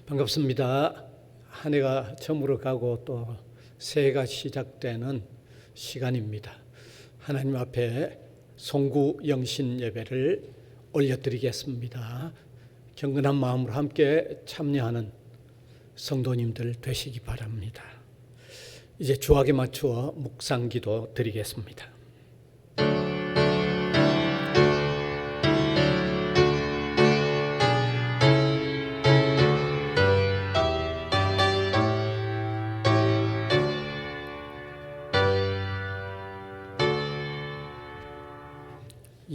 반갑습니다. 한 해가 저물어 가고 또 새해가 시작되는 시간입니다. 하나님 앞에 송구 영신 예배를 올려드리겠습니다. 경건한 마음으로 함께 참여하는 성도님들 되시기 바랍니다. 이제 주악에 맞추어 묵상기도 드리겠습니다.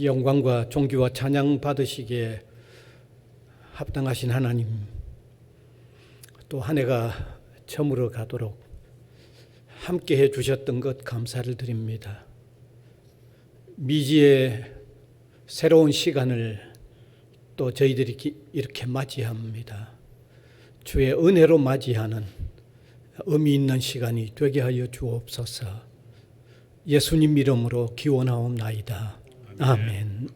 영광과 존귀와 찬양 받으시기에 합당하신 하나님, 또 한 해가 저물어 가도록 함께 해 주셨던 것 감사를 드립니다. 미지의 새로운 시간을 또 저희들이 이렇게 맞이합니다. 주의 은혜로 맞이하는 의미 있는 시간이 되게 하여 주옵소서. 예수님 이름으로 기원하옵나이다. 아멘.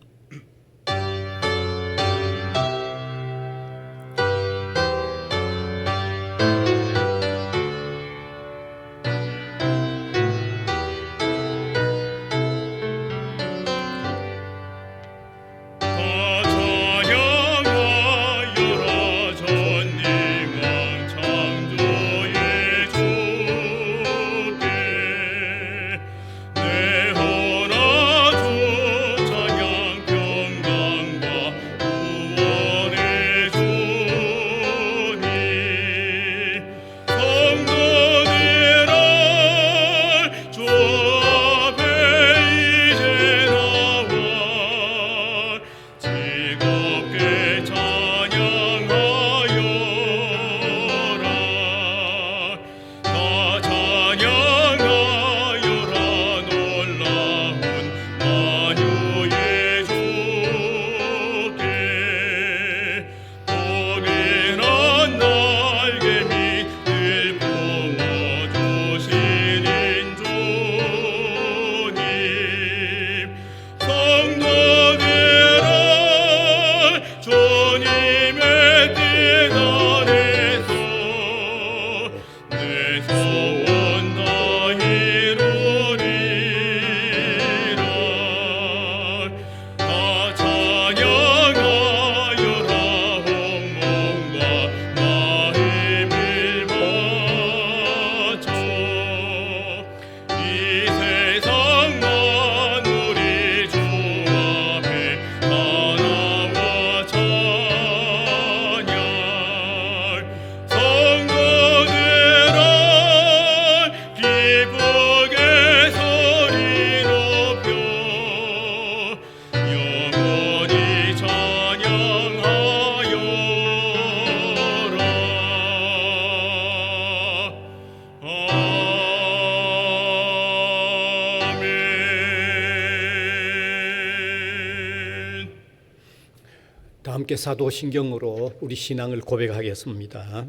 함께 사도신경으로 우리 신앙을 고백하겠습니다.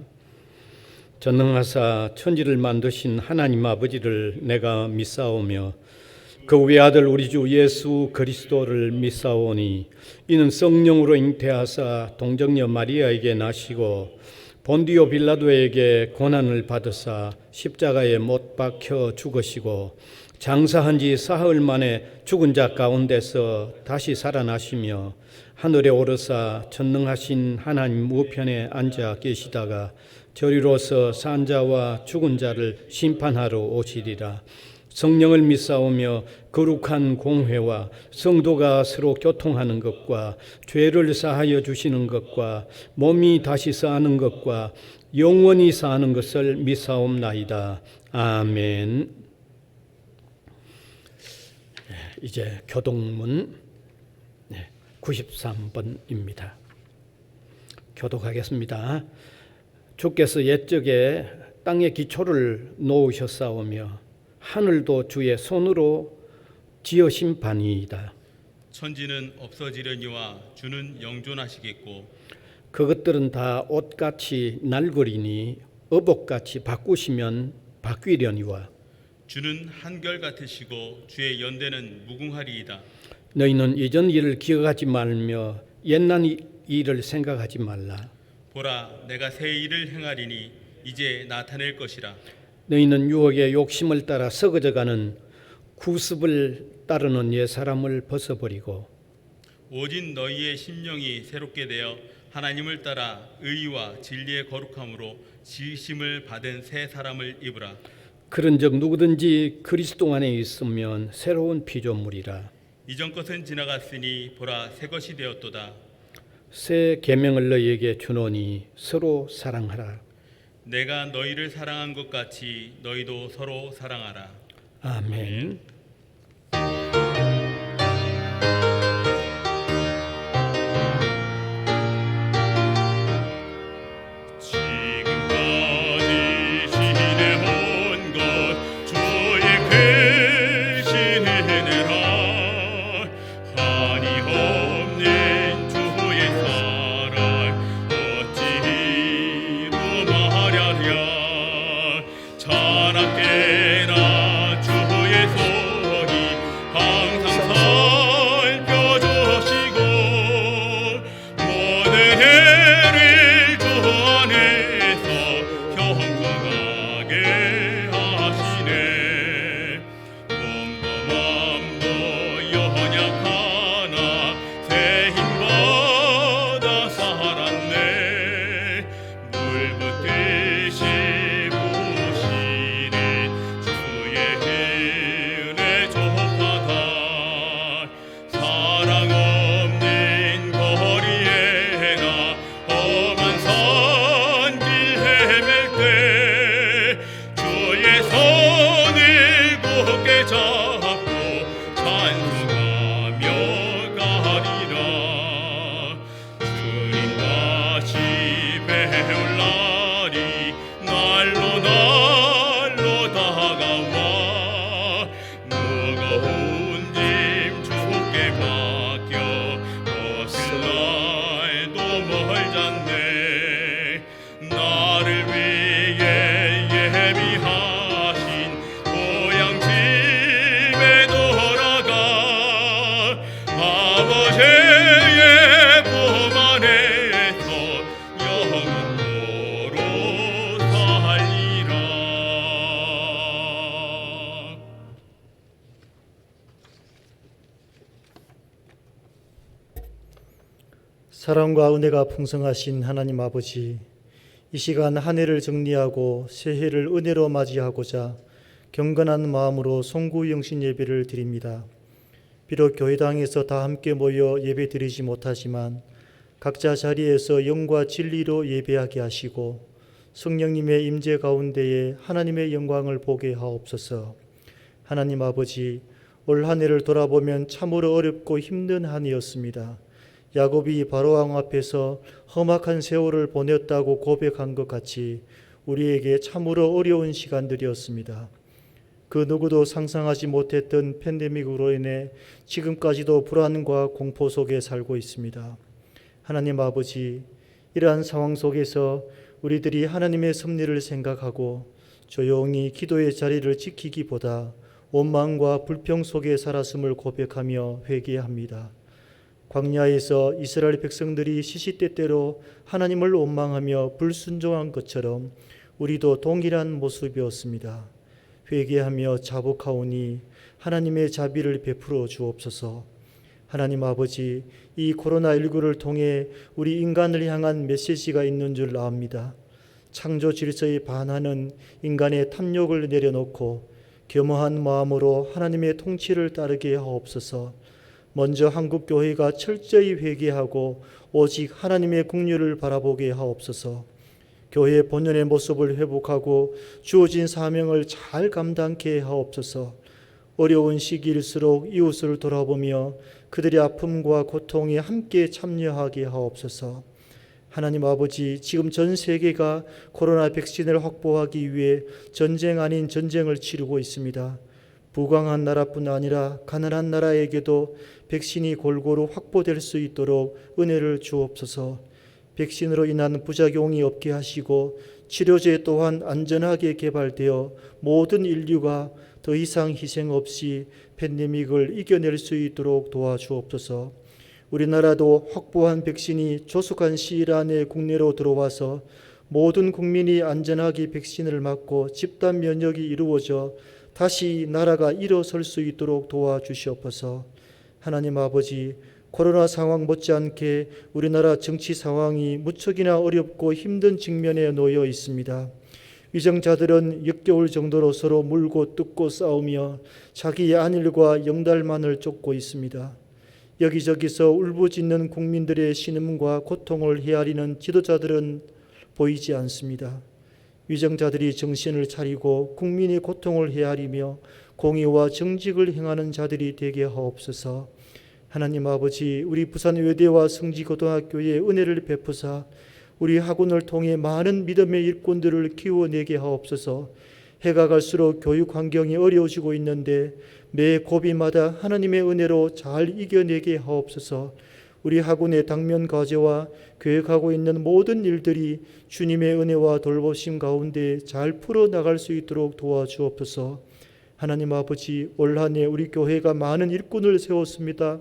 전능하사 천지를 만드신 하나님 아버지를 내가 믿사오며 그 외아들 우리 주 예수 그리스도를 믿사오니 이는 성령으로 잉태하사 동정녀 마리아에게 나시고 본디오 빌라도에게 고난을 받으사 십자가에 못 박혀 죽으시고 장사한 지 사흘 만에 죽은 자 가운데서 다시 살아나시며 하늘에 오르사 전능하신 하나님 우편에 앉아 계시다가 저리로서 산 자와 죽은 자를 심판하러 오시리라. 성령을 믿사오며 거룩한 공회와 성도가 서로 교통하는 것과 죄를 사하여 주시는 것과 몸이 다시 사는 것과 영원히 사는 것을 믿사옵나이다. 아멘. 이제 교독문 93번입니다. 교독하겠습니다. 주께서 옛적에 땅의 기초를 놓으셨사오며 하늘도 주의 손으로 지으신 바니이다. 천지는 없어지려니와 주는 영존하시겠고 그것들은 다 옷같이 낡으리니 의복같이 바꾸시면 바뀌려니와 주는 한결같으시고 주의 연대는 무궁하리이다. 너희는 이전 일을 기억하지 말며 옛날 일을 생각하지 말라. 보라, 내가 새 일을 행하리니 이제 나타낼 것이라. 너희는 유혹의 욕심을 따라 썩어져가는 구습을 따르는 옛 사람을 벗어버리고 오직 너희의 심령이 새롭게 되어 하나님을 따라 의와 진리의 거룩함으로 지으심을 받은 새 사람을 입으라. 그런즉 누구든지 그리스도 안에 있으면 새로운 피조물이라. 이전 것은 지나갔으니 보라, 새 것이 되었도다. 새 계명을 너희에게 주노니 서로 사랑하라. 내가 너희를 사랑한 것 같이 너희도 서로 사랑하라. 아멘. 사랑과 은혜가 풍성하신 하나님 아버지, 이 시간 한 해를 정리하고 새해를 은혜로 맞이하고자 경건한 마음으로 송구영신 예배를 드립니다. 비록 교회당에서 다 함께 모여 예배 드리지 못하지만 각자 자리에서 영과 진리로 예배하게 하시고 성령님의 임재 가운데에 하나님의 영광을 보게 하옵소서. 하나님 아버지, 올 한 해를 돌아보면 참으로 어렵고 힘든 한 해였습니다. 야곱이 바로왕 앞에서 험악한 세월을 보냈다고 고백한 것 같이 우리에게 참으로 어려운 시간들이었습니다. 그 누구도 상상하지 못했던 팬데믹으로 인해 지금까지도 불안과 공포 속에 살고 있습니다. 하나님 아버지, 이러한 상황 속에서 우리들이 하나님의 섭리를 생각하고 조용히 기도의 자리를 지키기보다 원망과 불평 속에 살았음을 고백하며 회개합니다. 광야에서 이스라엘 백성들이 시시때때로 하나님을 원망하며 불순종한 것처럼 우리도 동일한 모습이었습니다. 회개하며 자복하오니 하나님의 자비를 베풀어 주옵소서. 하나님 아버지, 이 코로나19를 통해 우리 인간을 향한 메시지가 있는 줄 압니다. 창조 질서에 반하는 인간의 탐욕을 내려놓고 겸허한 마음으로 하나님의 통치를 따르게 하옵소서. 먼저 한국교회가 철저히 회개하고 오직 하나님의 국률을 바라보게 하옵소서. 교회 본연의 모습을 회복하고 주어진 사명을 잘 감당케 하옵소서. 어려운 시기일수록 이웃을 돌아보며 그들의 아픔과 고통에 함께 참여하게 하옵소서. 하나님 아버지, 지금 전 세계가 코로나 백신을 확보하기 위해 전쟁 아닌 전쟁을 치르고 있습니다. 부강한 나라뿐 아니라 가난한 나라에게도 백신이 골고루 확보될 수 있도록 은혜를 주옵소서. 백신으로 인한 부작용이 없게 하시고 치료제 또한 안전하게 개발되어 모든 인류가 더 이상 희생 없이 팬데믹을 이겨낼 수 있도록 도와주옵소서. 우리나라도 확보한 백신이 조속한 시일 안에 국내로 들어와서 모든 국민이 안전하게 백신을 맞고 집단 면역이 이루어져 다시 나라가 일어설 수 있도록 도와주시옵소서. 하나님 아버지, 코로나 상황 못지않게 우리나라 정치 상황이 무척이나 어렵고 힘든 직면에 놓여 있습니다. 위정자들은 역겨울 정도로 서로 물고 뜯고 싸우며 자기의 안일과 영달만을 쫓고 있습니다. 여기저기서 울부짖는 국민들의 신음과 고통을 헤아리는 지도자들은 보이지 않습니다. 위정자들이 정신을 차리고 국민의 고통을 헤아리며 공의와 정직을 행하는 자들이 되게 하옵소서. 하나님 아버지, 우리 부산 외대와 성지고등학교에 은혜를 베푸사 우리 학원을 통해 많은 믿음의 일꾼들을 키워내게 하옵소서. 해가 갈수록 교육 환경이 어려워지고 있는데 매 고비마다 하나님의 은혜로 잘 이겨내게 하옵소서. 우리 학원의 당면 과제와 계획하고 있는 모든 일들이 주님의 은혜와 돌보심 가운데 잘 풀어나갈 수 있도록 도와주옵소서. 하나님 아버지, 올 한 해 우리 교회가 많은 일꾼을 세웠습니다.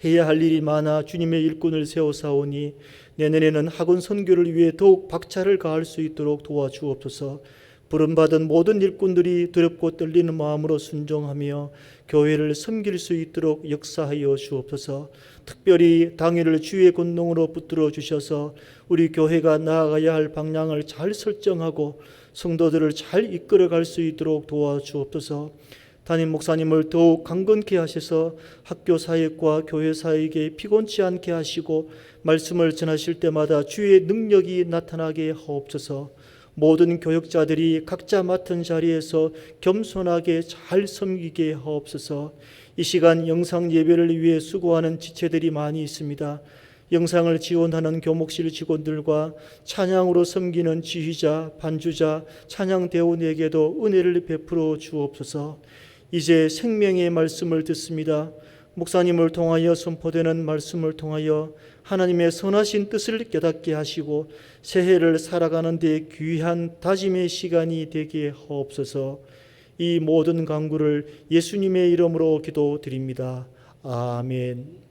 해야 할 일이 많아 주님의 일꾼을 세워사오니 내년에는 학원 선교를 위해 더욱 박차를 가할 수 있도록 도와주옵소서. 부름받은 모든 일꾼들이 두렵고 떨리는 마음으로 순종하며 교회를 섬길 수 있도록 역사하여 주옵소서. 특별히 당일을 주의 권능으로 붙들어 주셔서 우리 교회가 나아가야 할 방향을 잘 설정하고 성도들을 잘 이끌어갈 수 있도록 도와주옵소서. 담임 목사님을 더욱 강건케 하셔서 학교 사역과 교회 사역에 피곤치 않게 하시고 말씀을 전하실 때마다 주의 능력이 나타나게 하옵소서. 모든 교역자들이 각자 맡은 자리에서 겸손하게 잘 섬기게 하옵소서. 이 시간 영상 예배를 위해 수고하는 지체들이 많이 있습니다. 영상을 지원하는 교목실 직원들과 찬양으로 섬기는 지휘자, 반주자, 찬양대원에게도 은혜를 베풀어 주옵소서. 이제 생명의 말씀을 듣습니다. 목사님을 통하여 선포되는 말씀을 통하여 하나님의 선하신 뜻을 깨닫게 하시고 새해를 살아가는 데 귀한 다짐의 시간이 되게 하옵소서. 이 모든 간구를 예수님의 이름으로 기도드립니다. 아멘.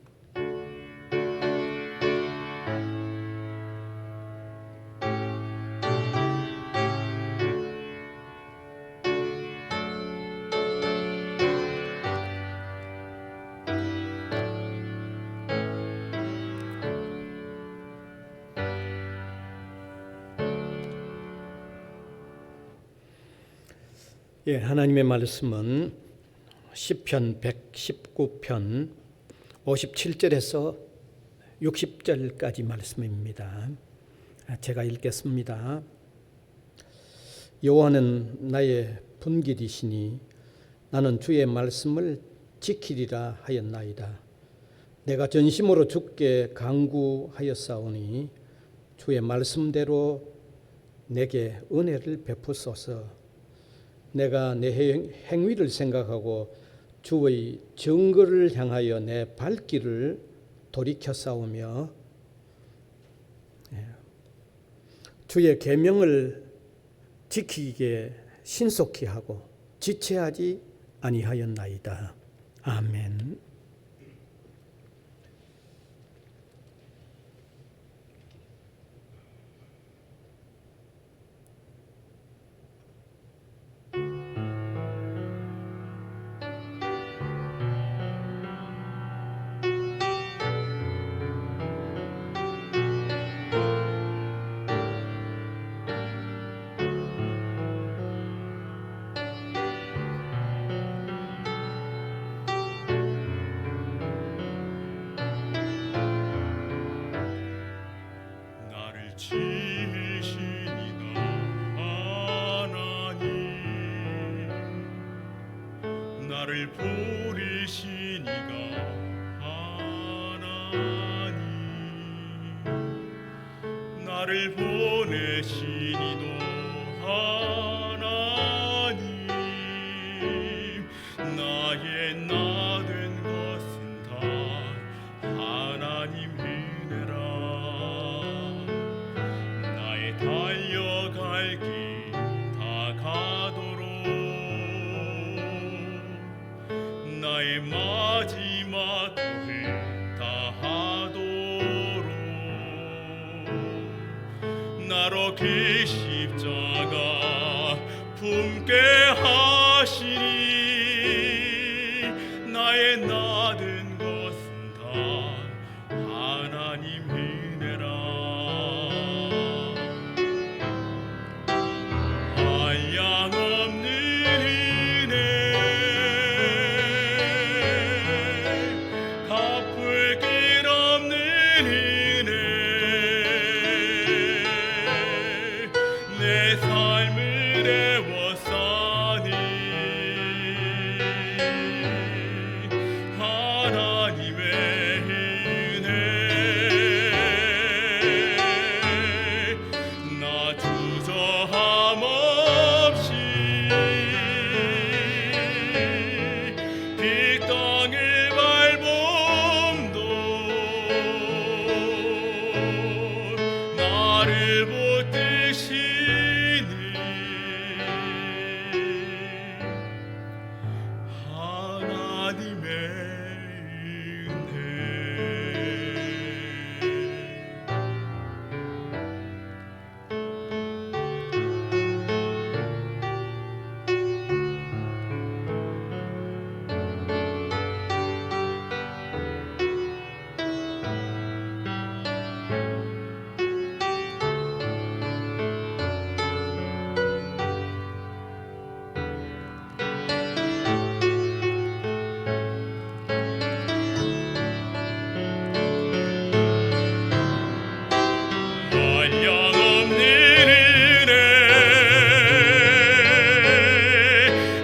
예, 하나님의 말씀은 시편 119편 57절에서 60절까지 말씀입니다. 제가 읽겠습니다. 여호와는 나의 분깃이시니 나는 주의 말씀을 지키리라 하였나이다. 내가 전심으로 주께 간구하였사오니 주의 말씀대로 내게 은혜를 베푸소서. 내가 내 행위를 생각하고 주의 증거를 향하여 내 발길을 돌이켜 싸우며 주의 계명을 지키기에 신속히 하고 지체하지 아니하였나이다. 아멘. 지으시니가 하나님, 나를 부리시니가 하나님, 나를 보내시니도 하나님, 나의 나 된 것은 다 하나님 은혜라. 달려갈 길 다 가도록 나의 마지막 꿈을 다 나로 그 십자가 품게 하시니 나의 나된 것은 다 하나님 은혜라. 한량없는 은혜 갚을 길 없는 은혜 내 삶을 애워싸니 하나님의 은혜 나 주저함 없이 그 땅을 밟음도 나를 붙드시는 하나님의 은혜. 한량없는 은혜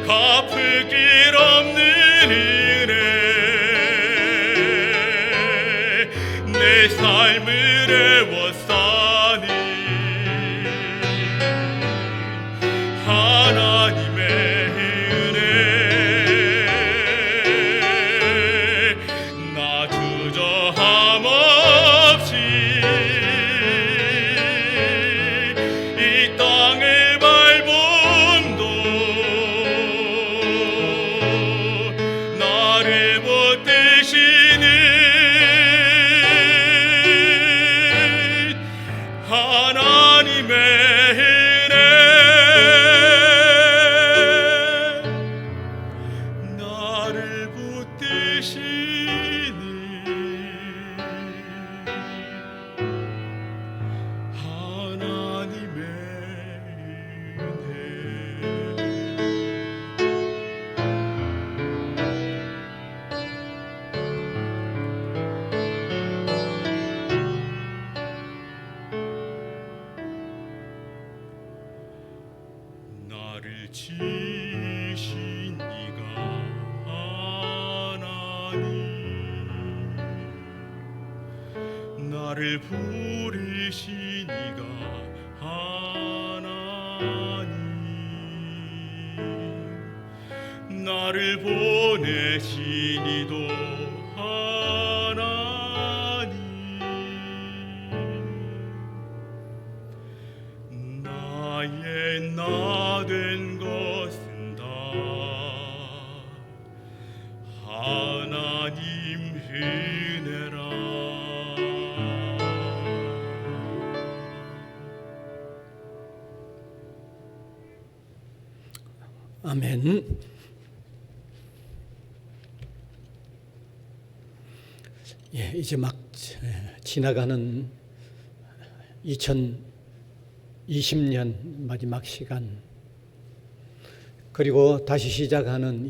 갚을 길 없는 은혜 내 삶을 애워싸니 하나님의 은혜 나 주저함 없이 이 땅을 밟음도 나를 붙드시는 하나님의 은혜 나를 붙드시는 하나님의 은혜. 나를 지으신 이가 하나님 나를 부르신 이가 하나님 나를 보내신 이도 하나님 나의 나된 것은 다 하나님 은혜라. 아멘. 예, 이제 막 지나가는 2020년 마지막 시간, 그리고 다시 시작하는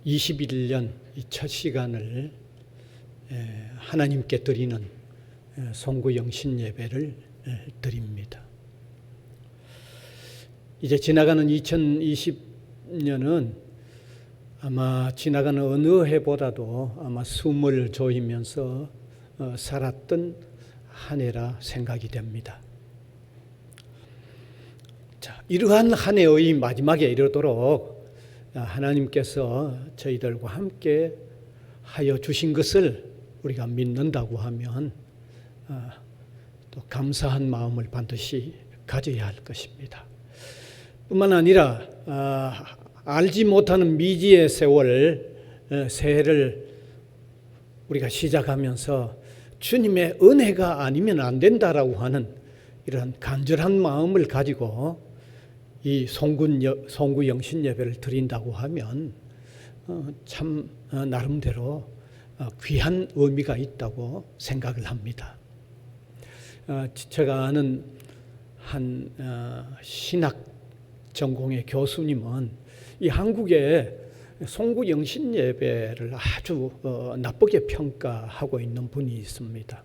2021년 이 첫 시간을 하나님께 드리는 송구영신 예배를 드립니다. 이제 지나가는 2020년은 아마 지나가는 어느 해보다도 아마 숨을 조이면서 살았던 한 해라 생각이 됩니다. 자, 이러한 한 해의 마지막에 이르도록 하나님께서 저희들과 함께 하여 주신 것을 우리가 믿는다고 하면 또 감사한 마음을 반드시 가져야 할 것입니다. 뿐만 아니라 알지 못하는 미지의 세월, 새해를 우리가 시작하면서 주님의 은혜가 아니면 안 된다라고 하는 이런 간절한 마음을 가지고 이 송구 영신 예배를 드린다고 하면 참 나름대로 귀한 의미가 있다고 생각을 합니다. 제가 아는 한 신학 전공의 교수님은 이 한국의 송구 영신 예배를 아주 나쁘게 평가하고 있는 분이 있습니다.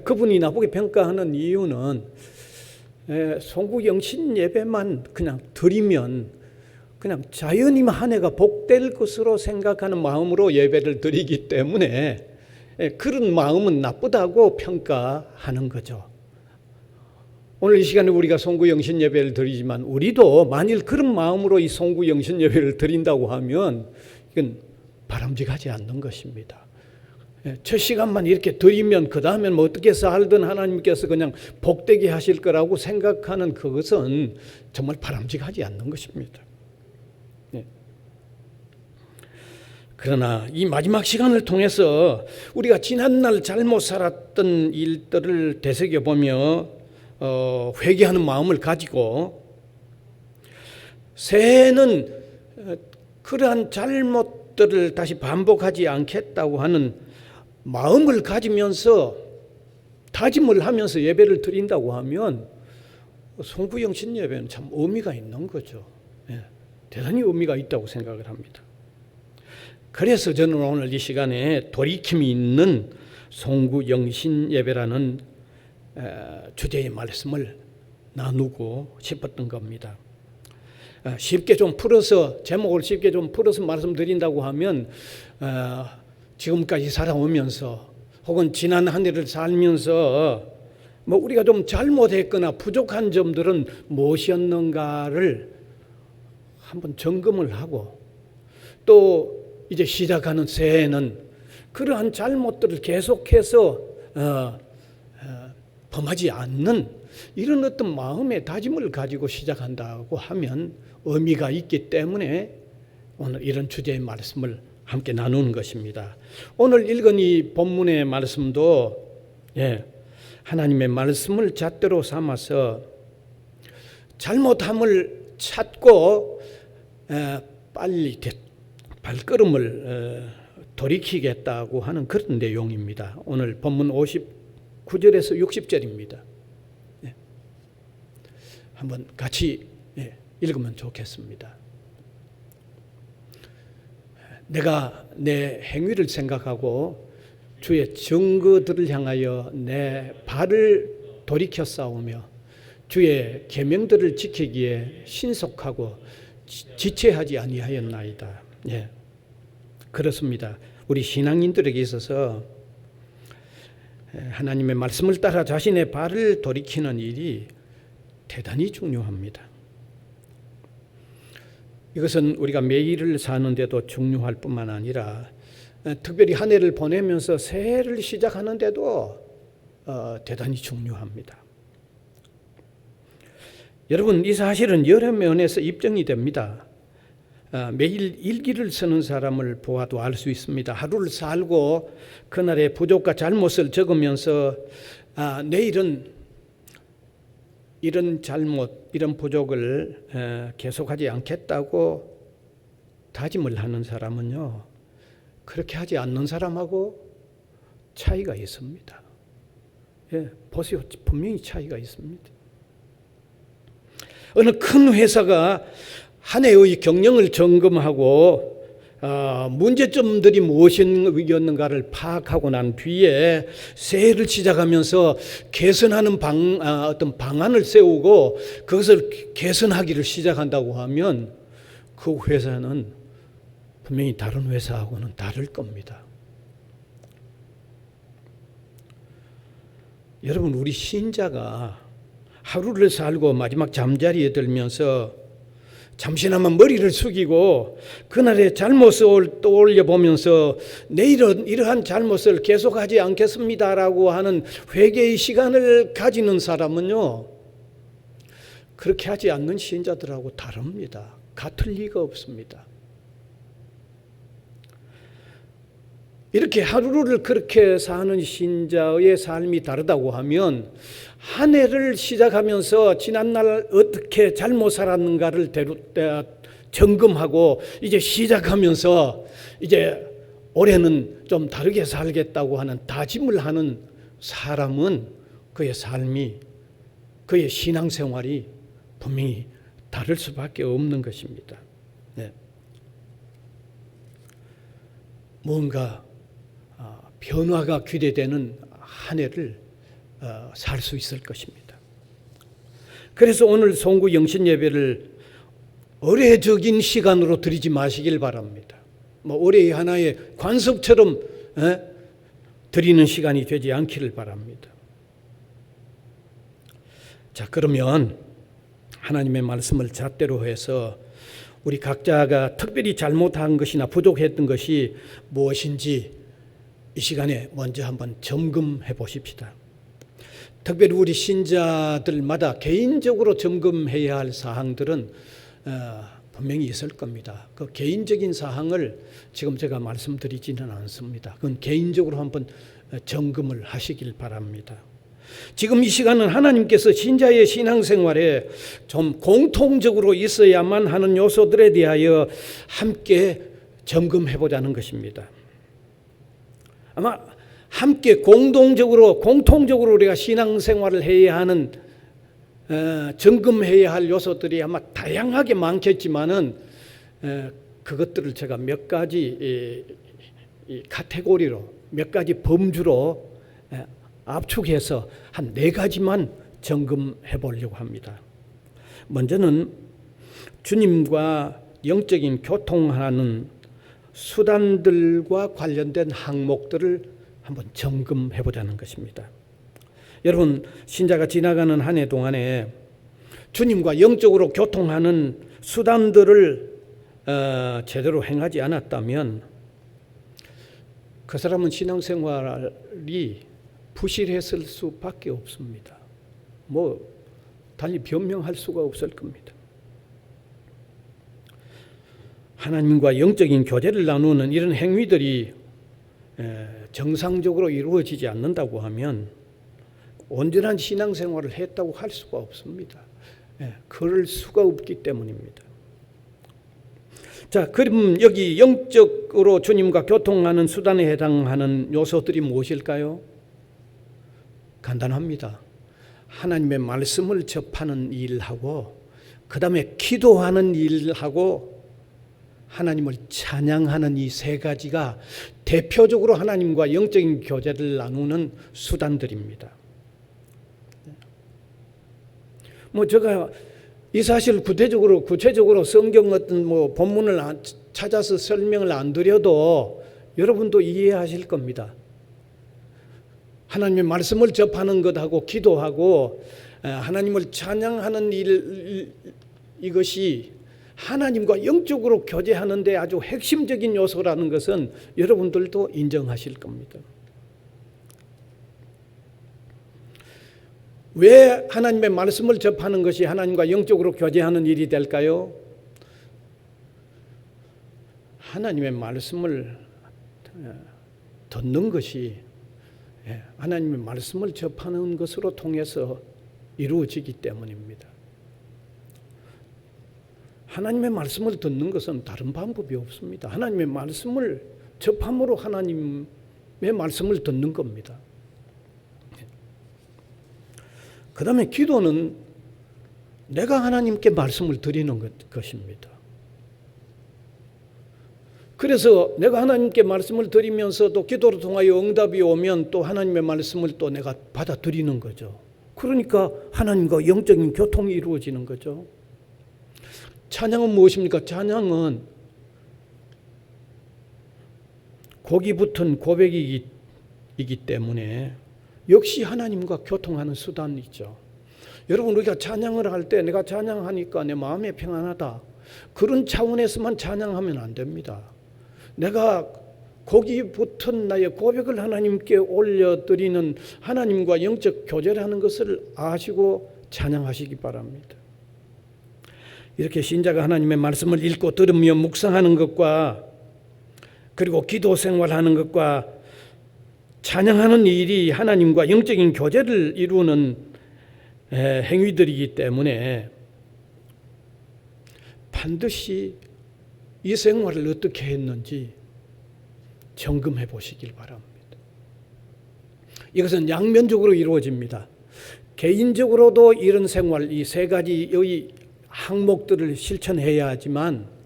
그분이 나쁘게 평가하는 이유는 송구 영신 예배만 그냥 드리면 그냥 자연히 한 해가 복될 것으로 생각하는 마음으로 예배를 드리기 때문에 그런 마음은 나쁘다고 평가하는 거죠. 오늘 이 시간에 우리가 송구 영신 예배를 드리지만 우리도 만일 그런 마음으로 이 송구 영신 예배를 드린다고 하면 이건 바람직하지 않는 것입니다. 첫 시간만 이렇게 드리면 그 다음엔 뭐 어떻게 살든 하나님께서 그냥 복되게 하실 거라고 생각하는 그것은 정말 바람직하지 않는 것입니다. 그러나 이 마지막 시간을 통해서 우리가 지난날 잘못 살았던 일들을 되새겨보며 회개하는 마음을 가지고 새해는 그러한 잘못들을 다시 반복하지 않겠다고 하는 마음을 가지면서 다짐을 하면서 예배를 드린다고 하면 송구 영신 예배는 참 의미가 있는 거죠. 대단히 의미가 있다고 생각을 합니다. 그래서 저는 오늘 이 시간에 돌이킴이 있는 송구 영신 예배라는 주제의 말씀을 나누고 싶었던 겁니다. 쉽게 좀 풀어서 제목을 쉽게 좀 풀어서 말씀드린다고 하면 지금까지 살아오면서 혹은 지난 한 해를 살면서 뭐 우리가 좀 잘못했거나 부족한 점들은 무엇이었는가를 한번 점검을 하고 또 이제 시작하는 새해에는 그러한 잘못들을 계속해서 범하지 않는 이런 어떤 마음의 다짐을 가지고 시작한다고 하면 의미가 있기 때문에 오늘 이런 주제의 말씀을 함께 나누는 것입니다. 오늘 읽은 이 본문의 말씀도 하나님의 말씀을 잣대로 삼아서 잘못함을 찾고 빨리 발걸음을 돌이키겠다고 하는 그런 내용입니다. 오늘 본문 59절에서 60절입니다. 한번 같이 읽으면 좋겠습니다. 내가 내 행위를 생각하고 주의 증거들을 향하여 내 발을 돌이켜 싸우며 주의 계명들을 지키기에 신속하고 지체하지 아니하였나이다. 그렇습니다. 우리 신앙인들에게 있어서 하나님의 말씀을 따라 자신의 발을 돌이키는 일이 대단히 중요합니다. 이것은 우리가 매일을 사는데도 중요할 뿐만 아니라 특별히 한 해를 보내면서 새해를 시작하는데도 대단히 중요합니다. 여러분, 이 사실은 여러 면에서 입증이 됩니다. 매일 일기를 쓰는 사람을 보아도 알 수 있습니다. 하루를 살고 그날의 부족과 잘못을 적으면서 내일은 이런 잘못, 이런 부족을 계속하지 않겠다고 다짐을 하는 사람은요, 그렇게 하지 않는 사람하고 차이가 있습니다. 보세요. 분명히 차이가 있습니다. 어느 큰 회사가 한 해의 경영을 점검하고 문제점들이 무엇이었는가를 파악하고 난 뒤에 새해를 시작하면서 개선하는 어떤 방안을 세우고 그것을 개선하기를 시작한다고 하면 그 회사는 분명히 다른 회사하고는 다를 겁니다. 여러분, 우리 신자가 하루를 살고 마지막 잠자리에 들면서 잠시나마 머리를 숙이고 그날의 잘못을 떠올려 보면서 내일은 이러한 잘못을 계속하지 않겠습니다라고 하는 회개의 시간을 가지는 사람은요, 그렇게 하지 않는 신자들하고 다릅니다. 같을 리가 없습니다. 이렇게 하루를 그렇게 사는 신자의 삶이 다르다고 하면 한 해를 시작하면서 지난날 어떻게 잘못 살았는가를 점검하고 이제 시작하면서 이제 올해는 좀 다르게 살겠다고 하는 다짐을 하는 사람은 그의 삶이, 그의 신앙생활이 분명히 다를 수밖에 없는 것입니다. 네. 뭔가 변화가 기대되는 한 해를 살 수 있을 것입니다. 그래서 오늘 송구 영신 예배를 의례적인 시간으로 드리지 마시길 바랍니다. 올해의 하나의 관습처럼 드리는 시간이 되지 않기를 바랍니다. 자, 그러면 하나님의 말씀을 잣대로 해서 우리 각자가 특별히 잘못한 것이나 부족했던 것이 무엇인지 이 시간에 먼저 한번 점검해 보십시다. 특별히 우리 신자들마다 개인적으로 점검해야 할 사항들은 분명히 있을 겁니다. 그 개인적인 사항을 지금 제가 말씀드리지는 않습니다. 그건 개인적으로 한번 점검을 하시길 바랍니다. 지금 이 시간은 하나님께서 신자의 신앙생활에 좀 공통적으로 있어야만 하는 요소들에 대하여 함께 점검해 보자는 것입니다. 아마 함께 공통적으로 우리가 신앙생활을 해야 하는 점검해야 할 요소들이 아마 다양하게 많겠지만은 그것들을 제가 몇 가지 카테고리로, 몇 가지 범주로 압축해서 한 4가지만 점검해 보려고 합니다. 먼저는 주님과 영적인 교통하는 수단들과 관련된 항목들을 한번 점검해 보자는 것입니다. 여러분, 신자가 지나가는 한 해 동안에 주님과 영적으로 교통하는 수단들을 제대로 행하지 않았다면 그 사람은 신앙생활이 부실했을 수밖에 없습니다. 달리 변명할 수가 없을 겁니다. 하나님과 영적인 교제를 나누는 이런 행위들이 정상적으로 이루어지지 않는다고 하면 온전한 신앙생활을 했다고 할 수가 없습니다. 그럴 수가 없기 때문입니다. 자, 그럼 여기 영적으로 주님과 교통하는 수단에 해당하는 요소들이 무엇일까요? 간단합니다. 하나님의 말씀을 접하는 일하고, 그 다음에 기도하는 일하고, 하나님을 찬양하는 이 3가지가 대표적으로 하나님과 영적인 교제를 나누는 수단들입니다. 제가 이 사실 구체적으로 성경 어떤 본문을 찾아서 설명을 안 드려도 여러분도 이해하실 겁니다. 하나님의 말씀을 접하는 것하고 기도하고 하나님을 찬양하는 일, 이것이 하나님과 영적으로 교제하는 데 아주 핵심적인 요소라는 것은 여러분들도 인정하실 겁니다. 왜 하나님의 말씀을 접하는 것이 하나님과 영적으로 교제하는 일이 될까요? 하나님의 말씀을 듣는 것이 하나님의 말씀을 접하는 것으로 통해서 이루어지기 때문입니다. 하나님의 말씀을 듣는 것은 다른 방법이 없습니다. 하나님의 말씀을 접함으로 하나님의 말씀을 듣는 겁니다. 그 다음에 기도는 내가 하나님께 말씀을 드리는 것입니다. 그래서 내가 하나님께 말씀을 드리면서도 기도를 통하여 응답이 오면 또 하나님의 말씀을 또 내가 받아들이는 거죠. 그러니까 하나님과 영적인 교통이 이루어지는 거죠. 찬양은 무엇입니까? 찬양은 곡이 붙은 고백이기 때문에 역시 하나님과 교통하는 수단이죠. 여러분, 우리가 찬양을 할 때 내가 찬양하니까 내 마음이 평안하다, 그런 차원에서만 찬양하면 안 됩니다. 내가 곡이 붙은 나의 고백을 하나님께 올려드리는 하나님과 영적 교제를 하는 것을 아시고 찬양하시기 바랍니다. 이렇게 신자가 하나님의 말씀을 읽고 들으며 묵상하는 것과 그리고 기도 생활하는 것과 찬양하는 일이 하나님과 영적인 교제를 이루는 행위들이기 때문에 반드시 이 생활을 어떻게 했는지 점검해 보시길 바랍니다. 이것은 양면적으로 이루어집니다. 개인적으로도 이런 생활, 이 세 가지의 항목들을 실천해야 하지만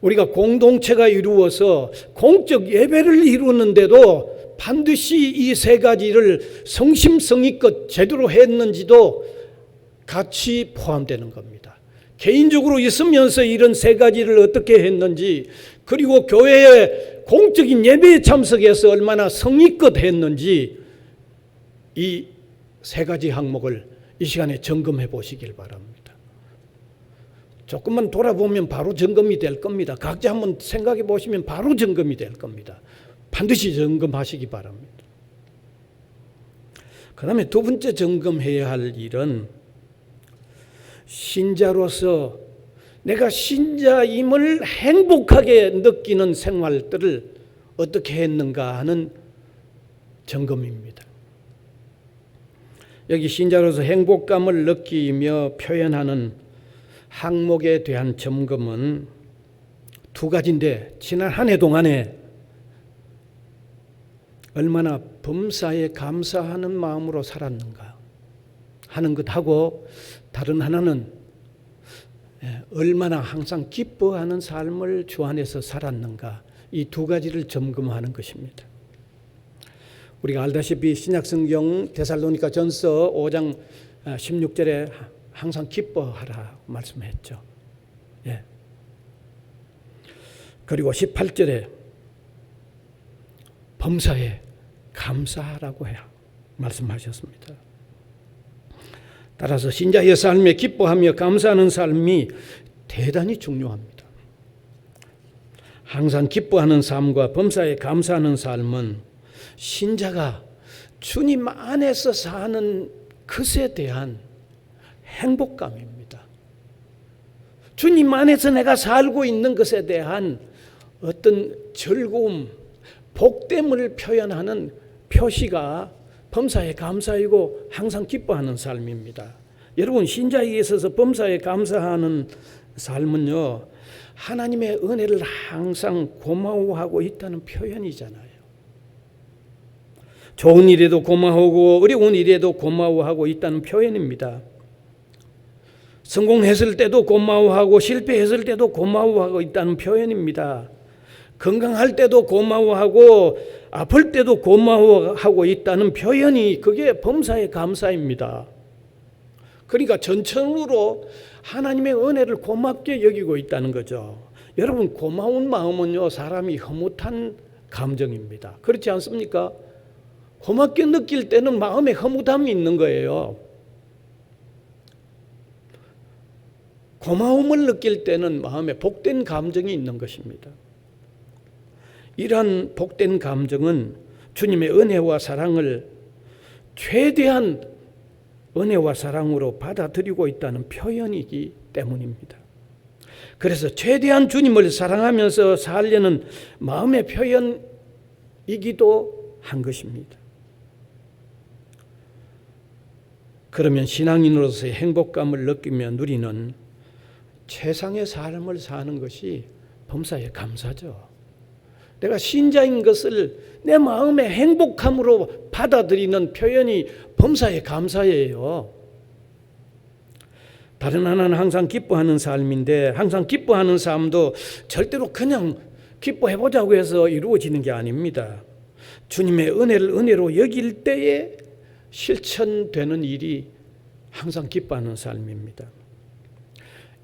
우리가 공동체가 이루어서 공적 예배를 이루는데도 반드시 이 세 가지를 성심성의껏 제대로 했는지도 같이 포함되는 겁니다. 개인적으로 있으면서 이런 세 가지를 어떻게 했는지, 그리고 교회의 공적인 예배에 참석해서 얼마나 성의껏 했는지, 이 세 가지 항목을 이 시간에 점검해 보시길 바랍니다. 조금만 돌아보면 바로 점검이 될 겁니다. 각자 한번 생각해 보시면 바로 점검이 될 겁니다. 반드시 점검하시기 바랍니다. 그 다음에 두 번째 점검해야 할 일은 신자로서 내가 신자임을 행복하게 느끼는 생활들을 어떻게 했는가 하는 점검입니다. 여기 신자로서 행복감을 느끼며 표현하는 항목에 대한 점검은 두 가지인데, 지난 한 해 동안에 얼마나 범사에 감사하는 마음으로 살았는가 하는 것하고, 다른 하나는 얼마나 항상 기뻐하는 삶을 주 안에서 살았는가, 이 두 가지를 점검하는 것입니다. 우리가 알다시피 신약성경 데살로니가 전서 5장 16절에 항상 기뻐하라 말씀했죠. 예. 그리고 18절에 범사에 감사하라고 해야 말씀하셨습니다. 따라서 신자의 삶에 기뻐하며 감사하는 삶이 대단히 중요합니다. 항상 기뻐하는 삶과 범사에 감사하는 삶은 신자가 주님 안에서 사는 것에 대한 행복감입니다. 주님 안에서 내가 살고 있는 것에 대한 어떤 즐거움, 복됨을 표현하는 표시가 범사에 감사이고 항상 기뻐하는 삶입니다. 여러분, 신자에게 있어서 범사에 감사하는 삶은요, 하나님의 은혜를 항상 고마워하고 있다는 표현이잖아요. 좋은 일에도 고마워하고 어려운 일에도 고마워하고 있다는 표현입니다. 성공했을 때도 고마워하고 실패했을 때도 고마워하고 있다는 표현입니다. 건강할 때도 고마워하고 아플 때도 고마워하고 있다는 표현이, 그게 범사의 감사입니다. 그러니까 전천후로 하나님의 은혜를 고맙게 여기고 있다는 거죠. 여러분, 고마운 마음은요, 사람이 흐뭇한 감정입니다. 그렇지 않습니까? 고맙게 느낄 때는 마음에 흐뭇함이 있는 거예요. 고마움을 느낄 때는 마음에 복된 감정이 있는 것입니다. 이러한 복된 감정은 주님의 은혜와 사랑을 최대한 은혜와 사랑으로 받아들이고 있다는 표현이기 때문입니다. 그래서 최대한 주님을 사랑하면서 살려는 마음의 표현이기도 한 것입니다. 그러면 신앙인으로서의 행복감을 느끼며 누리는 최상의 삶을 사는 것이 범사의 감사죠. 내가 신자인 것을 내 마음의 행복함으로 받아들이는 표현이 범사의 감사예요. 다른 하나는 항상 기뻐하는 삶인데, 항상 기뻐하는 삶도 절대로 그냥 기뻐해보자고 해서 이루어지는 게 아닙니다. 주님의 은혜를 은혜로 여길 때에 실천되는 일이 항상 기뻐하는 삶입니다.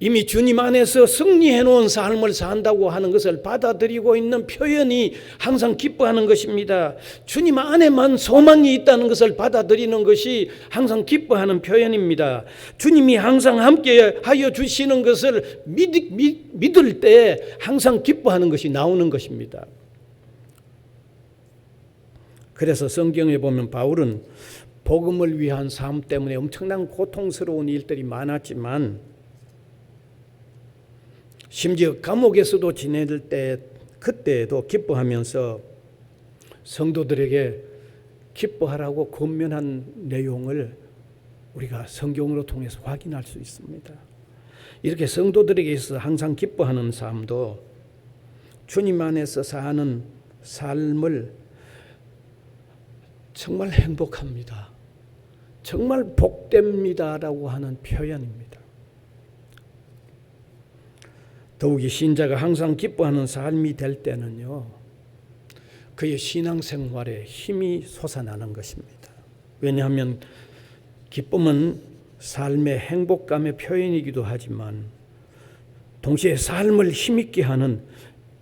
이미 주님 안에서 승리해 놓은 삶을 산다고 하는 것을 받아들이고 있는 표현이 항상 기뻐하는 것입니다. 주님 안에만 소망이 있다는 것을 받아들이는 것이 항상 기뻐하는 표현입니다. 주님이 항상 함께 하여 주시는 것을 믿을 때 항상 기뻐하는 것이 나오는 것입니다. 그래서 성경에 보면 바울은 복음을 위한 삶 때문에 엄청난 고통스러운 일들이 많았지만, 심지어 감옥에서도 지낼 때 그때에도 기뻐하면서 성도들에게 기뻐하라고 권면한 내용을 우리가 성경으로 통해서 확인할 수 있습니다. 이렇게 성도들에게 있어서 항상 기뻐하는 삶도 주님 안에서 사는 삶을 정말 행복합니다, 정말 복됩니다라고 하는 표현입니다. 더욱이 신자가 항상 기뻐하는 삶이 될 때는요, 그의 신앙생활에 힘이 솟아나는 것입니다. 왜냐하면 기쁨은 삶의 행복감의 표현이기도 하지만 동시에 삶을 힘있게 하는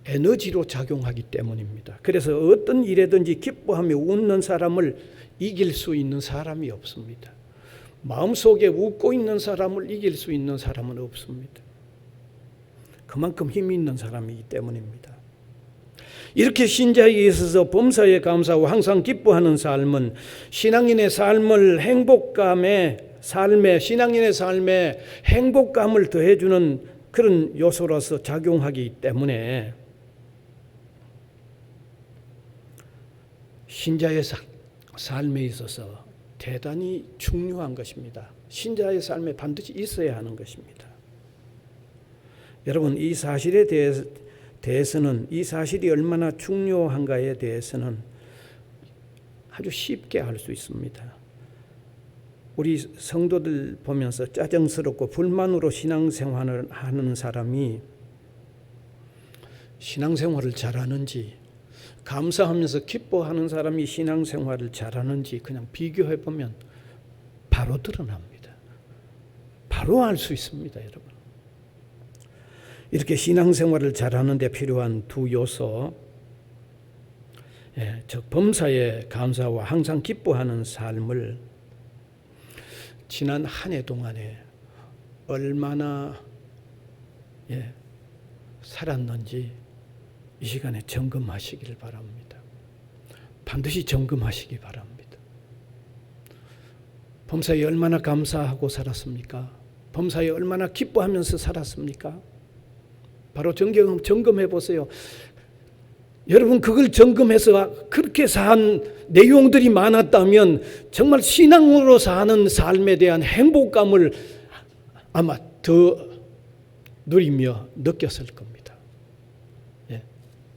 에너지로 작용하기 때문입니다. 그래서 어떤 일에든지 기뻐하며 웃는 사람을 이길 수 있는 사람이 없습니다. 마음속에 웃고 있는 사람을 이길 수 있는 사람은 없습니다. 그만큼 힘이 있는 사람이기 때문입니다. 이렇게 신자에게 있어서 범사에 감사하고 항상 기뻐하는 삶은 신앙인의 삶을 신앙인의 삶에 행복감을 더해주는 그런 요소로서 작용하기 때문에 신자의 삶에 있어서 대단히 중요한 것입니다. 신자의 삶에 반드시 있어야 하는 것입니다. 여러분, 이 사실에 대해서는 이 사실이 얼마나 중요한가에 대해서는 아주 쉽게 알 수 있습니다. 우리 성도들 보면서 짜증스럽고 불만으로 신앙생활을 하는 사람이 신앙생활을 잘하는지, 감사하면서 기뻐하는 사람이 신앙생활을 잘하는지 그냥 비교해보면 바로 드러납니다. 바로 알 수 있습니다, 여러분. 이렇게 신앙생활을 잘하는 데 필요한 두 요소, 즉 범사에 감사와 항상 기뻐하는 삶을 지난 한 해 동안에 얼마나 살았는지 이 시간에 점검하시길 바랍니다. 반드시 점검하시기 바랍니다. 범사에 얼마나 감사하고 살았습니까? 범사에 얼마나 기뻐하면서 살았습니까? 바로 점검해 보세요. 여러분, 그걸 점검해서 그렇게 산 내용들이 많았다면 정말 신앙으로 사는 삶에 대한 행복감을 아마 더 누리며 느꼈을 겁니다.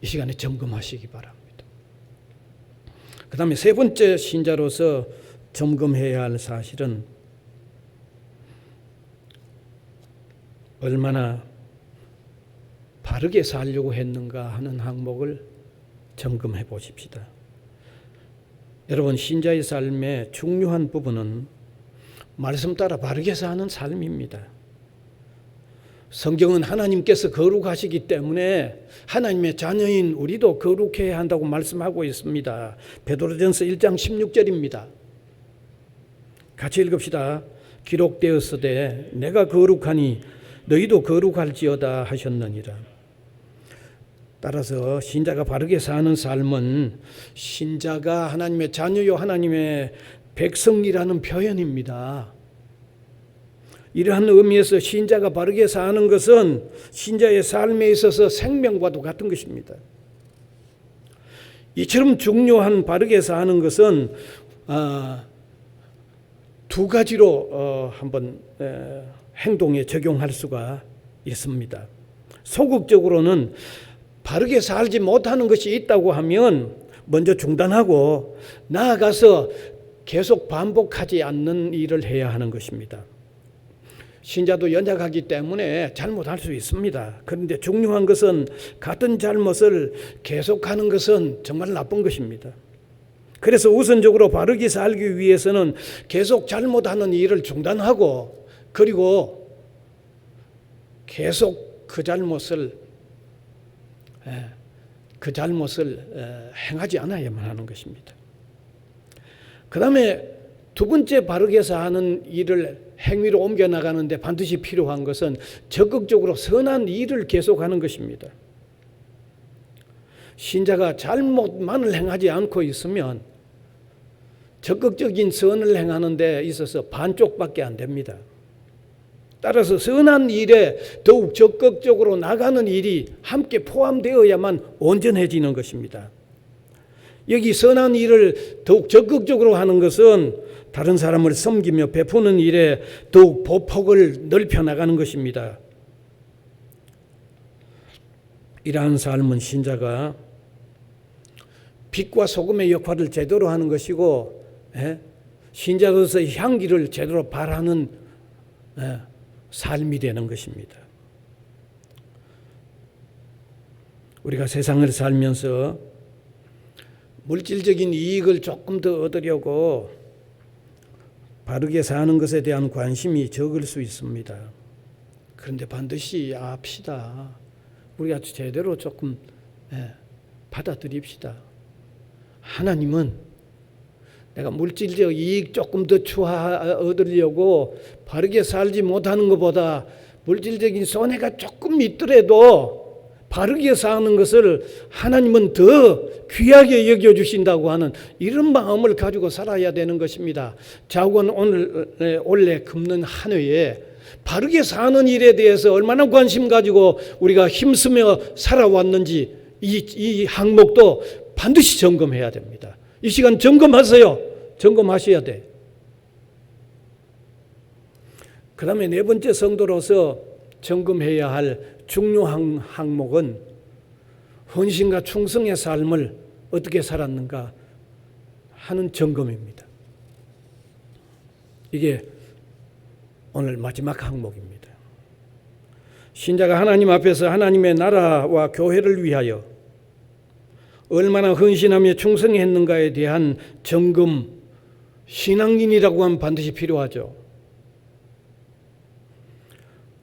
이 시간에 점검하시기 바랍니다. 그 다음에 세 번째 신자로서 점검해야 할 사실은 얼마나 바르게 살려고 했는가 하는 항목을 점검해 보십시다. 여러분, 신자의 삶의 중요한 부분은 말씀 따라 바르게 사는 삶입니다. 성경은 하나님께서 거룩하시기 때문에 하나님의 자녀인 우리도 거룩해야 한다고 말씀하고 있습니다. 베드로전서 1장 16절입니다. 같이 읽읍시다. 기록되었으되 내가 거룩하니 너희도 거룩할지어다 하셨느니라. 따라서 신자가 바르게 사는 삶은 신자가 하나님의 자녀요 하나님의 백성이라는 표현입니다. 이러한 의미에서 신자가 바르게 사는 것은 신자의 삶에 있어서 생명과도 같은 것입니다. 이처럼 중요한 바르게 사는 것은 두 가지로 한번 행동에 적용할 수가 있습니다. 소극적으로는 바르게 살지 못하는 것이 있다고 하면 먼저 중단하고 나아가서 계속 반복하지 않는 일을 해야 하는 것입니다. 신자도 연약하기 때문에 잘못할 수 있습니다. 그런데 중요한 것은 같은 잘못을 계속하는 것은 정말 나쁜 것입니다. 그래서 우선적으로 바르게 살기 위해서는 계속 잘못하는 일을 중단하고 그리고 계속 그 잘못을 행하지 않아야만 하는 것입니다. 그 다음에 두 번째 바르게 사는 일을 행위로 옮겨나가는데 반드시 필요한 것은 적극적으로 선한 일을 계속하는 것입니다. 신자가 잘못만을 행하지 않고 있으면 적극적인 선을 행하는 데 있어서 반쪽밖에 안 됩니다. 따라서 선한 일에 더욱 적극적으로 나가는 일이 함께 포함되어야만 온전해지는 것입니다. 여기 선한 일을 더욱 적극적으로 하는 것은 다른 사람을 섬기며 베푸는 일에 더욱 보폭을 넓혀 나가는 것입니다. 이러한 삶은 신자가 빛과 소금의 역할을 제대로 하는 것이고, 신자로서의 향기를 제대로 발하는 삶이 되는 것입니다. 우리가 세상을 살면서 물질적인 이익을 조금 더 얻으려고 바르게 사는 것에 대한 관심이 적을 수 있습니다. 그런데 반드시 압시다. 우리가 제대로 조금 받아들입시다. 하나님은 내가 물질적 이익 조금 더 얻으려고 바르게 살지 못하는 것보다 물질적인 손해가 조금 있더라도 바르게 사는 것을 하나님은 더 귀하게 여겨주신다고 하는 이런 마음을 가지고 살아야 되는 것입니다. 자국은 올해 금년 한 해에 바르게 사는 일에 대해서 얼마나 관심 가지고 우리가 힘쓰며 살아왔는지 이 항목도 반드시 점검해야 됩니다. 이 시간 점검하세요. 점검하셔야 돼. 그 다음에 네 번째 성도로서 점검해야 할 중요한 항목은 헌신과 충성의 삶을 어떻게 살았는가 하는 점검입니다. 이게 오늘 마지막 항목입니다. 신자가 하나님 앞에서 하나님의 나라와 교회를 위하여 얼마나 헌신하며 충성했는가에 대한 점검, 신앙인이라고 하면 반드시 필요하죠.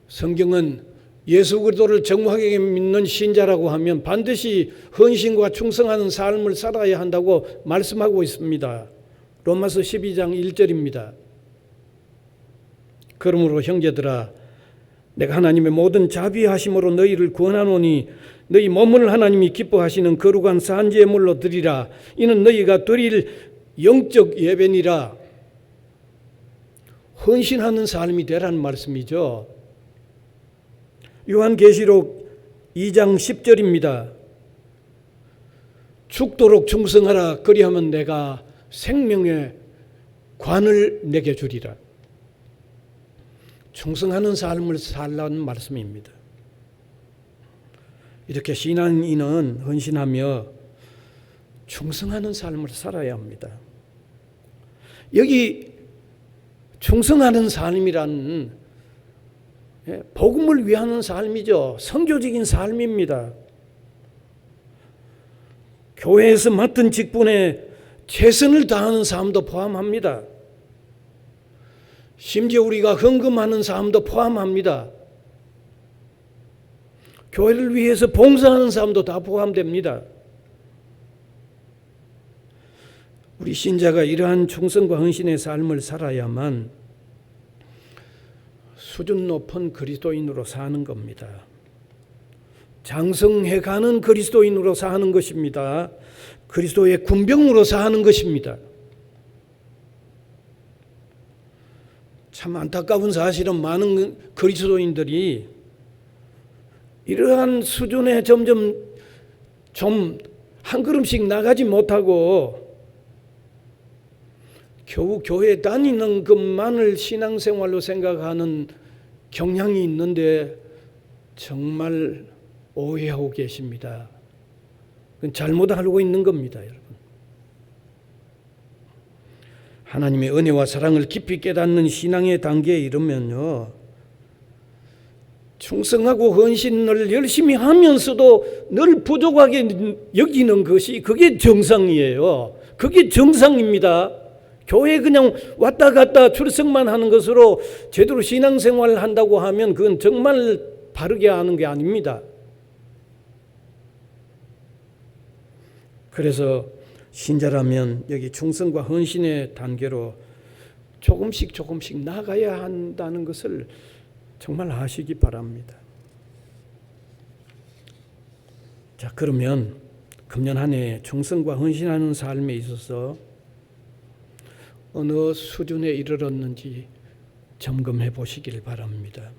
성경은 예수 그리스도를 정확하게 믿는 신자라고 하면 반드시 헌신과 충성하는 삶을 살아야 한다고 말씀하고 있습니다. 로마서 12장 1절입니다. 그러므로 형제들아, 내가 하나님의 모든 자비하심으로 너희를 권하노니 너희 몸을 하나님이 기뻐하시는 거룩한 산제물로 드리라. 이는 너희가 드릴 영적 예배니라. 헌신하는 삶이 되라는 말씀이죠. 요한계시록 2장 10절입니다. 죽도록 충성하라. 그리하면 내가 생명의 관을 내게 주리라. 충성하는 삶을 살라는 말씀입니다. 이렇게 신앙인은 헌신하며 충성하는 삶을 살아야 합니다. 여기 충성하는 삶이란 복음을 위하는 삶이죠. 선교적인 삶입니다. 교회에서 맡은 직분에 최선을 다하는 삶도 포함합니다. 심지어 우리가 헌금하는 삶도 포함합니다. 교회를 위해서 봉사하는 삶도 다 포함됩니다. 우리 신자가 이러한 충성과 헌신의 삶을 살아야만 수준 높은 그리스도인으로 사는 겁니다. 장성해가는 그리스도인으로 사는 것입니다. 그리스도의 군병으로 사는 것입니다. 참 안타까운 사실은 많은 그리스도인들이 이러한 수준에 점점 좀 한 걸음씩 나가지 못하고 겨우 교회 다니는 것만을 신앙생활로 생각하는 경향이 있는데 정말 오해하고 계십니다. 그건 잘못 알고 있는 겁니다, 여러분. 하나님의 은혜와 사랑을 깊이 깨닫는 신앙의 단계에 이르면요, 충성하고 헌신을 열심히 하면서도 늘 부족하게 여기는 것이 그게 정상이에요. 그게 정상입니다. 교회 그냥 왔다 갔다 출석만 하는 것으로 제대로 신앙생활을 한다고 하면 그건 정말 바르게 하는 게 아닙니다. 그래서 신자라면 여기 충성과 헌신의 단계로 조금씩 나가야 한다는 것을 정말 아시기 바랍니다. 자, 그러면 금년 한 해 충성과 헌신하는 삶에 있어서 어느 수준에 이르렀는지 점검해 보시길 바랍니다.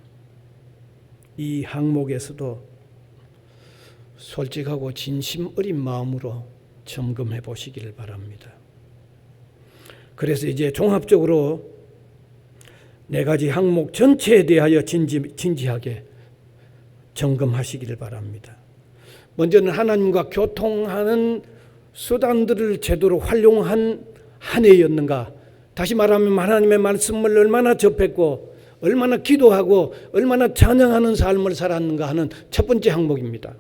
이 항목에서도 솔직하고 진심 어린 마음으로 점검해 보시길 바랍니다. 그래서 이제 종합적으로 네 가지 항목 전체에 대하여 진지하게 점검하시길 바랍니다. 먼저는 하나님과 교통하는 수단들을 제대로 활용한 한 해였는가? 다시 말하면 하나님의 말씀을 얼마나 접했고 얼마나 기도하고 얼마나 찬양하는 삶을 살았는가 하는 첫 번째 항목입니다.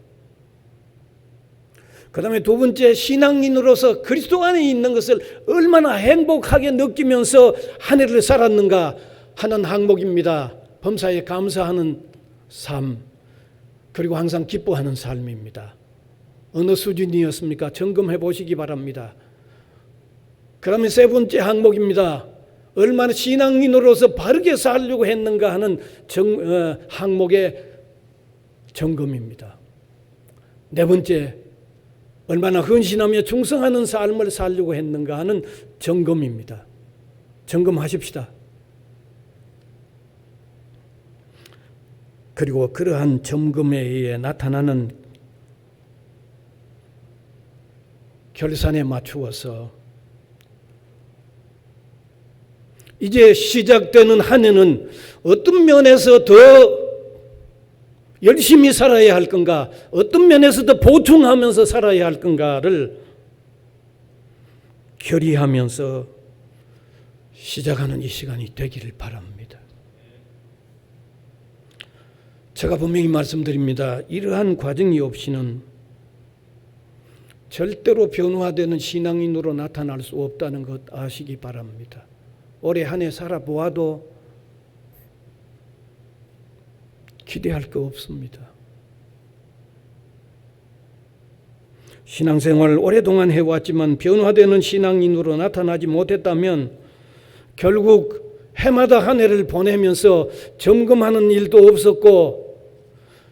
그 다음에 두 번째, 신앙인으로서 그리스도 안에 있는 것을 얼마나 행복하게 느끼면서 한 해를 살았는가 하는 항목입니다. 범사에 감사하는 삶, 그리고 항상 기뻐하는 삶입니다. 어느 수준이었습니까? 점검해 보시기 바랍니다. 그러면 세 번째 항목입니다. 얼마나 신앙인으로서 바르게 살려고 했는가 하는 항목의 점검입니다. 네 번째, 얼마나 헌신하며 충성하는 삶을 살려고 했는가 하는 점검입니다. 점검하십시다. 그리고 그러한 점검에 의해 나타나는 결산에 맞추어서 이제 시작되는 한 해는 어떤 면에서 더 열심히 살아야 할 건가, 어떤 면에서 더 보충하면서 살아야 할 건가를 결의하면서 시작하는 이 시간이 되기를 바랍니다. 제가 분명히 말씀드립니다. 이러한 과정이 없이는 절대로 변화되는 신앙인으로 나타날 수 없다는 것 아시기 바랍니다. 올해 한 해 살아보아도 기대할 거 없습니다. 신앙생활을 오랫동안 해왔지만 변화되는 신앙인으로 나타나지 못했다면 결국 해마다 한 해를 보내면서 점검하는 일도 없었고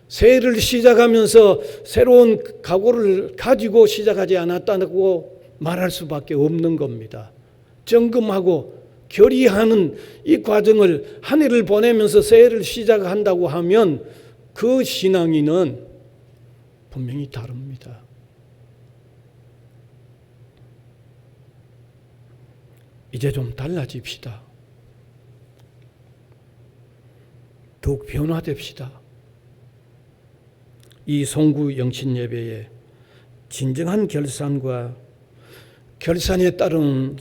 새해를 시작하면서 새로운 각오를 가지고 시작하지 않았다고 말할 수밖에 없는 겁니다. 점검하고 결의하는 이 과정을 한 해를 보내면서 새해를 시작한다고 하면 그 신앙인은 분명히 다릅니다. 이제 좀 달라집시다. 더욱 변화됩시다. 이 송구 영신 예배에 진정한 결산과 결산에 따른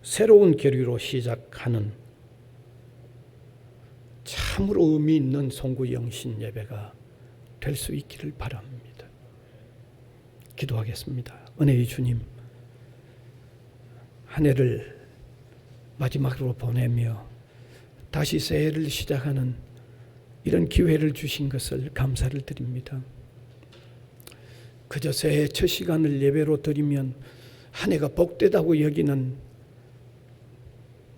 새로운 결의로 시작하는 참으로 의미 있는 송구 영신 예배가 될 수 있기를 바랍니다. 기도하겠습니다. 은혜의 주님, 한 해를 마지막으로 보내며 다시 새해를 시작하는 이런 기회를 주신 것을 감사를 드립니다. 그저 새해 첫 시간을 예배로 드리면 한 해가 복되다고 여기는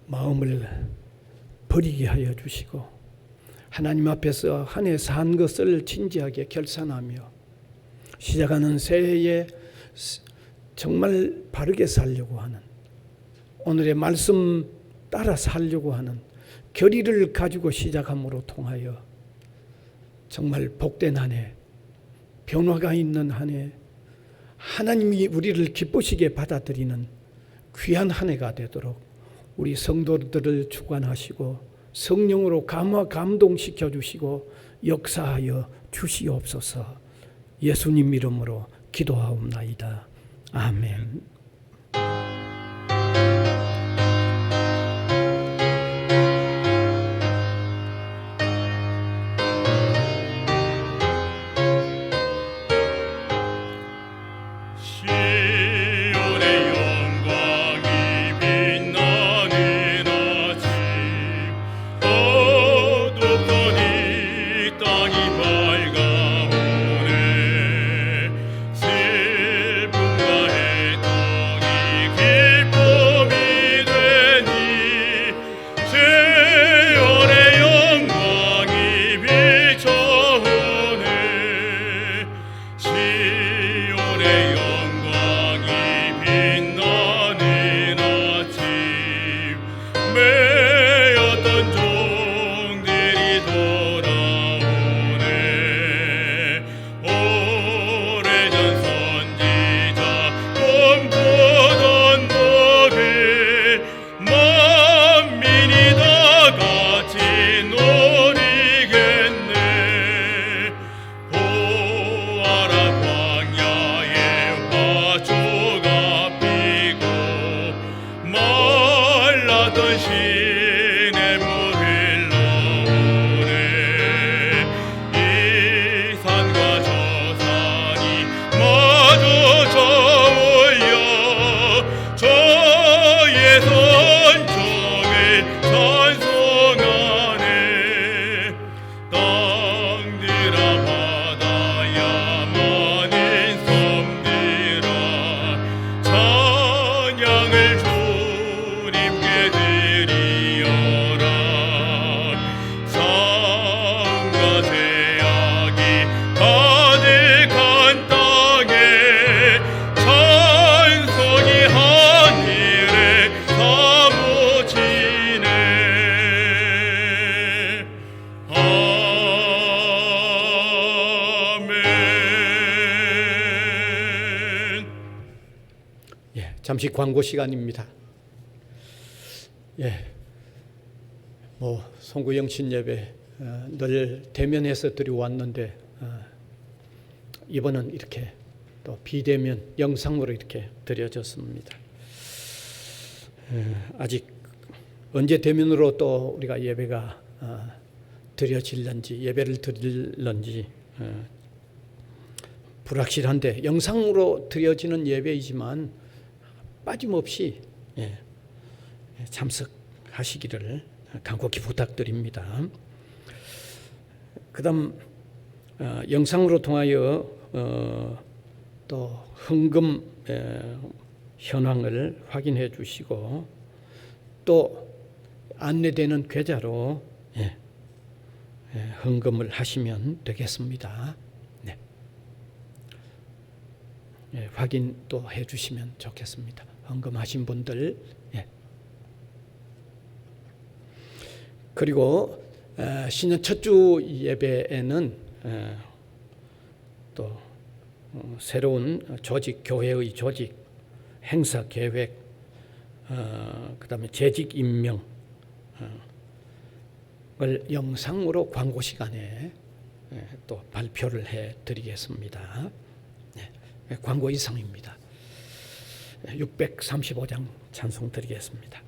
마음을 버리게 하여 주시고 하나님 앞에서 한 해 산 것을 진지하게 결산하며 시작하는 새해에 정말 바르게 살려고 하는, 오늘의 말씀 따라 살려고 하는 결의를 가지고 시작함으로 통하여 정말 복된 한 해, 변화가 있는 한 해, 하나님이 우리를 기쁘시게 받아들이는 귀한 한 해가 되도록 우리 성도들을 주관하시고 성령으로 감동시켜 주시고 역사하여 주시옵소서. 예수님 이름으로 기도하옵나이다. 아멘. 매였던 종 흘렀던 시냇물 흘러오네. 이 산과 저 산이 모두 저울려 저의 선종을 찬송하네. 땅들아 바다야 많은 섬들아 찬양을 주님께 드리어라. 사음과 죄악이 가득한 땅에 찬송이 하늘에 사무치네. 아멘. 잠시 광고 시간입니다. 송구영신 예배 늘 대면해서 드려왔는데 이번은 이렇게 또 비대면 영상으로 이렇게 드려졌습니다. 아직 언제 대면으로 또 우리가 예배가 드려질런지 예배를 드릴런지 불확실한데 영상으로 드려지는 예배이지만 빠짐없이 참석하시기를 간곡히 부탁드립니다. 그다음 영상으로 통하여 또 헌금 현황을 확인해 주시고 또 안내되는 계좌로 헌금을 하시면 되겠습니다. 확인 또 해주시면 좋겠습니다. 헌금하신 분들. 그리고 신년 첫 주 예배에는 또 새로운 조직, 교회의 조직, 행사 계획, 그다음에 재직 임명을 영상으로 광고 시간에 또 발표를 해드리겠습니다. 광고 이상입니다. 635장 찬송 드리겠습니다.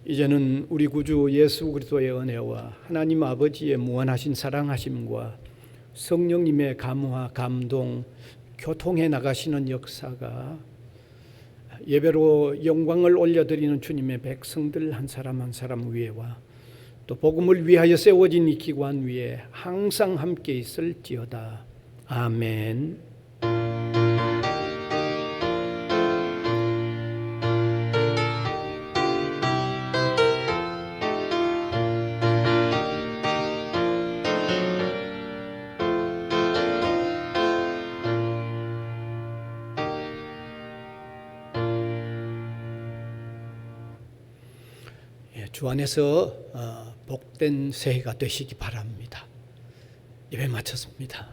이제는 우리 구주 예수 그리스도의 은혜와 하나님 아버지의 무한하신 사랑하심과 성령님의 감화, 감동, 교통해 나가시는 역사가 예배로 영광을 올려드리는 주님의 백성들 한 사람 한 사람 위에와 또 복음을 위하여 세워진 이 기관 위에 항상 함께 있을지어다. 아멘. 주 안에서 복된 새해가 되시기 바랍니다. 예배 마쳤습니다.